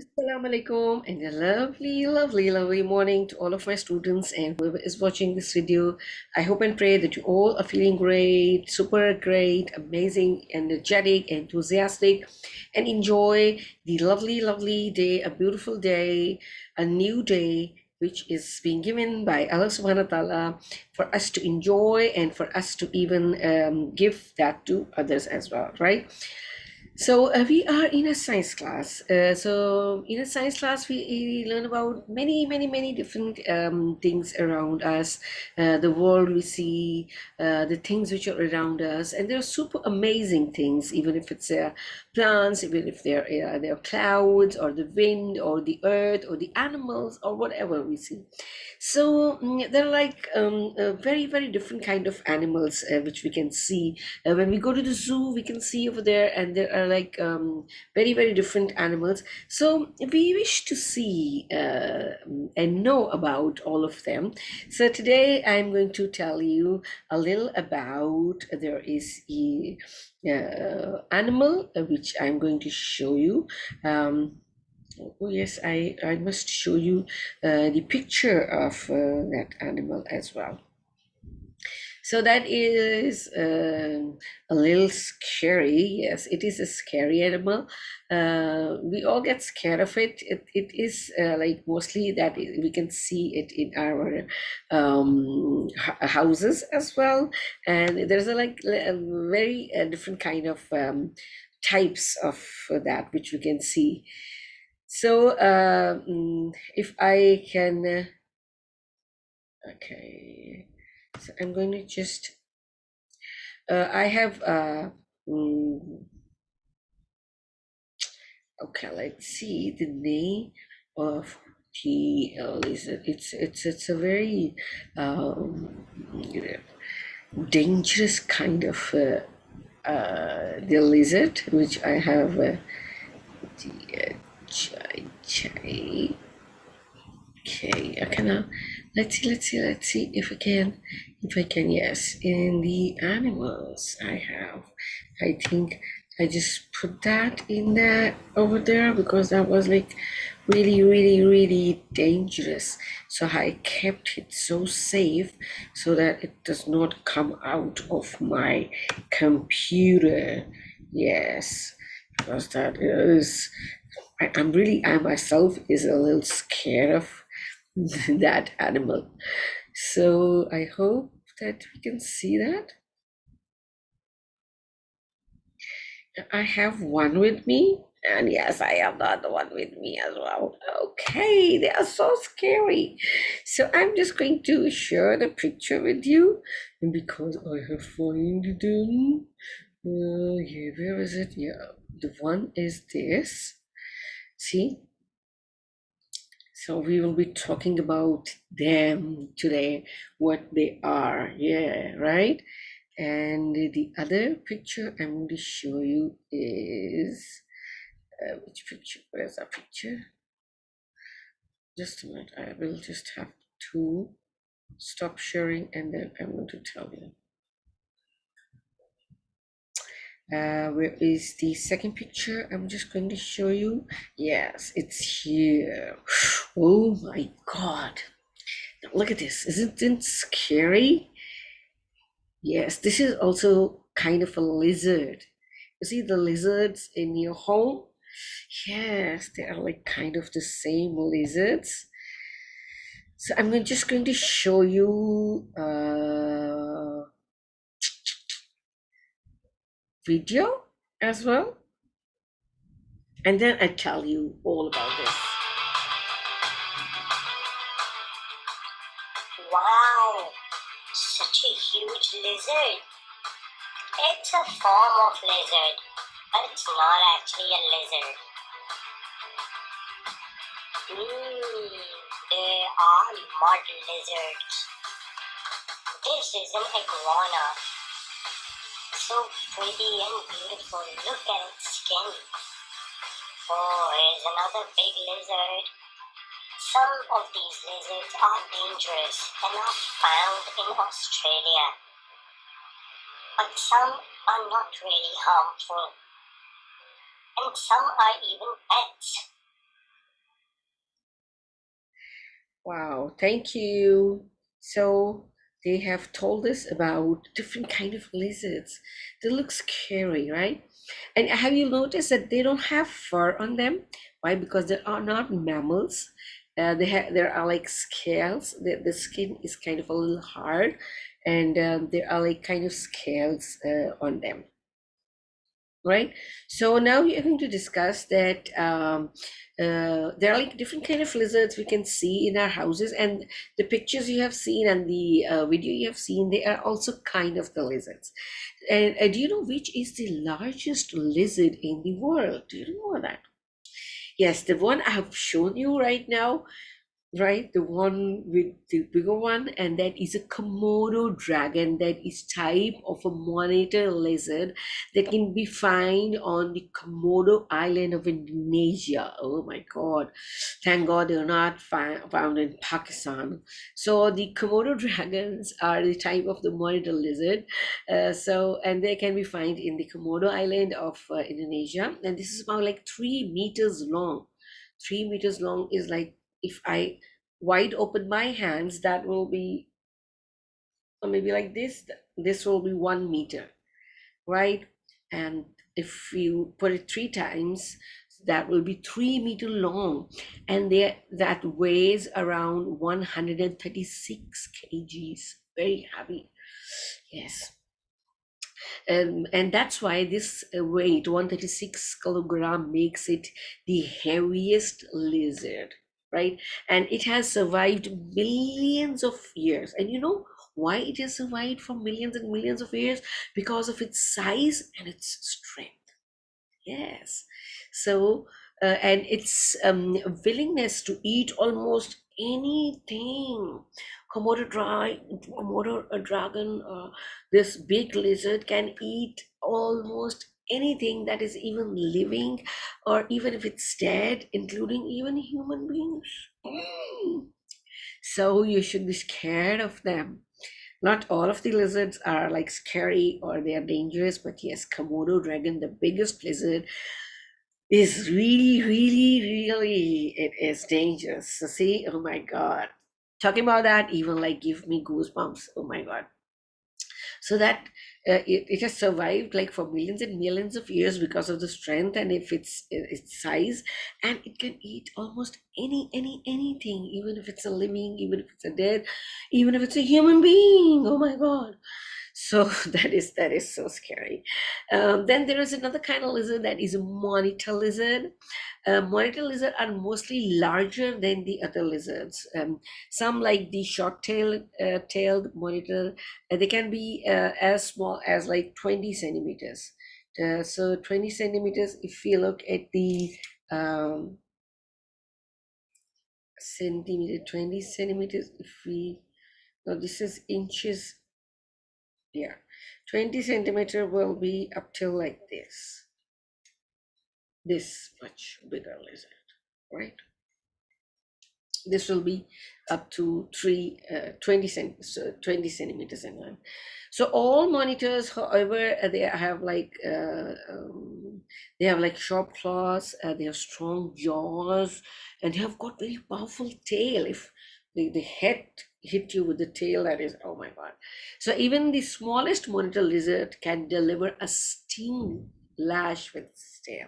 Assalamu alaikum and a lovely, lovely, lovely morning to all of my students and whoever is watching this video. I hope and pray that you all are feeling great, super great, amazing, energetic, enthusiastic, and enjoy the lovely, lovely day, a beautiful day, a new day, which is being given by Allah subhanahu wa ta'ala for us to enjoy and for us to even give that to others as well, right? So we are in a science class. So in a science class, we learn about many, many, many different things around us, the world we see, the things which are around us, and there are super amazing things. Even if it's plants, even if they're clouds, or the wind, or the earth, or the animals, or whatever we see. So there are like very, very different kind of animals which we can see when we go to the zoo. We can see over there, and there are like very, very different animals. So we wish to see and know about all of them. So today I'm going to tell you a little about, there is a animal which I'm going to show you. Oh yes, I must show you the picture of that animal as well. So that is a little scary. Yes, it is a scary animal. We all get scared of it. It is like mostly that we can see it in our houses as well. And there's a very different kind of types of that which we can see. So if I can, okay, so I'm going to just, I have, mm, okay, let's see the name of the lizard. It's a very you know, dangerous kind of the lizard, which I have the chai. Okay, I cannot. Let's see if I can. Yes, in the animals I have, I think I just put that in there over there because that was like really, really, really dangerous. So I kept it so safe so that it does not come out of my computer. Yes, because that is. I myself is a little scared of that animal. So I hope that we can see that. I have one with me, and yes, I have the other one with me as well. Okay, they are so scary. So I'm just going to share the picture with you, and because I have found them. Yeah, where is it? Yeah, the one is this. See, so we will be talking about them today, what they are. Yeah, right? And the other picture I'm going to show you is which picture? Where's that picture? Just a minute. I will just have to stop sharing and then I'm going to tell you. Where is the second picture? I'm just going to show you. Yes, it's here. Oh my god. Look at this. Isn't it scary? Yes, this is also kind of a lizard. You see the lizards in your home? Yes, they are like kind of the same lizards. So just going to show you a video as well, and then I tell you all about this. Wow, such a huge lizard. It's a form of lizard, but it's not actually a lizard. They are mud lizards. This is an iguana. So pretty and beautiful. Look at its skin. Oh, here's another big lizard. Some of these lizards are dangerous and are found in Australia, but some are not really harmful, and some are even pets. Wow, thank you. So they have told us about different kind of lizards. They look scary, right? And have you noticed that they don't have fur on them? Why? Because they are not mammals. There are like scales. The skin is kind of a little hard, and there are like kind of scales on them, right? So now we are going to discuss that there are like different kind of lizards we can see in our houses, and the pictures you have seen and the video you have seen, they are also kind of the lizards. And do you know which is the largest lizard in the world? Do you know that? Yes, the one I have shown you right now, right? The one with the bigger one, and that is a Komodo dragon. That is type of a monitor lizard that can be found on the Komodo island of Indonesia. Oh my God. Thank God they're not found in Pakistan. So the Komodo dragons are the type of the monitor lizard. And they can be found in the Komodo island of Indonesia. And this is about like 3 meters long. 3 meters long is like, if I wide open my hands, that will be, or maybe like this will be 1 meter, right? And if you put it 3 times, that will be 3 meter long, and that weighs around 136 kgs, very heavy. Yes. And that's why this weight 136 kilogram makes it the heaviest lizard, right? And it has survived millions of years. And you know why it has survived for millions and millions of years? Because of its size and its strength. Yes. So, and its willingness to eat almost anything. Komodo dragon, this big lizard can eat almost anything that is even living, or even if it's dead, including even human beings. Mm. So you should be scared of them. Not all of the lizards are like scary or they are dangerous, but yes, Komodo dragon, the biggest lizard, is really, really, really, it is dangerous. So see, oh my God. Talking about that even like give me goosebumps. Oh my God. So that it has survived like for millions and millions of years because of the strength and if its size, and it can eat almost anything, even if it's a living, even if it's a dead, even if it's a human being. Oh my God. So that is so scary. Then there is another kind of lizard that is a monitor lizard. Monitor lizards are mostly larger than the other lizards. Some like the short tailed monitor, they can be as small as like 20 centimeters. So 20 centimeters, if you look at the um, centimeter, 20 centimeters, if we, no, this is inches. Yeah, 20 centimeter will be up till like this much bigger lizard, right? This will be up to 20 centimeters in length. So all monitors, however, they have like sharp claws, they have strong jaws, and they have got very powerful tail. If the head hit you with the tail, that is, oh my God. So even the smallest monitor lizard can deliver a sting lash with its tail.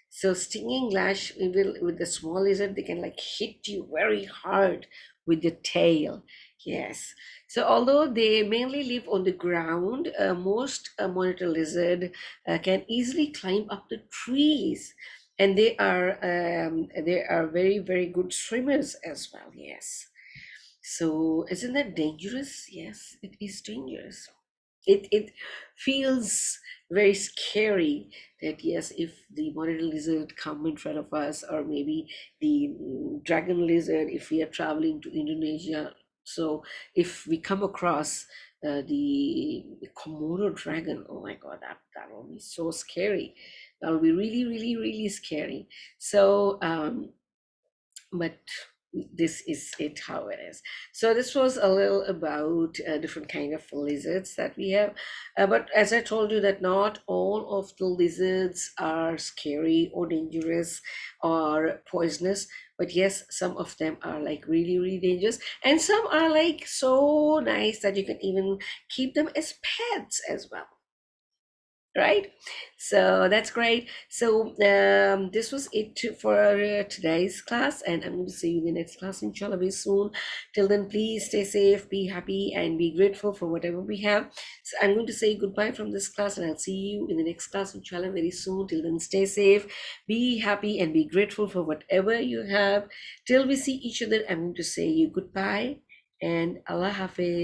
So stinging lash with the small lizard, they can like hit you very hard with the tail. Yes. So although they mainly live on the ground, most monitor lizard can easily climb up the trees, and they are very very good swimmers as well. Yes. So isn't that dangerous? Yes, it is dangerous. It feels very scary that yes, if the monitor lizard come in front of us, or maybe the dragon lizard, if we are traveling to Indonesia. So if we come across the Komodo dragon, oh my God, that will be so scary. That will be really really really scary. So but this is it how it is. So this was a little about different kind of lizards that we have, but as I told you that not all of the lizards are scary or dangerous or poisonous, but yes, some of them are like really really dangerous, and some are like so nice that you can even keep them as pets as well, right? So that's great. So this was it for today's class, and I'm going to see you in the next class inshallah very soon. Till then, please stay safe, be happy, and be grateful for whatever we have. So I'm going to say goodbye from this class, and I'll see you in the next class inshallah very soon. Till then, stay safe, be happy, and be grateful for whatever you have. Till we see each other, I'm going to say you goodbye and Allah Hafiz.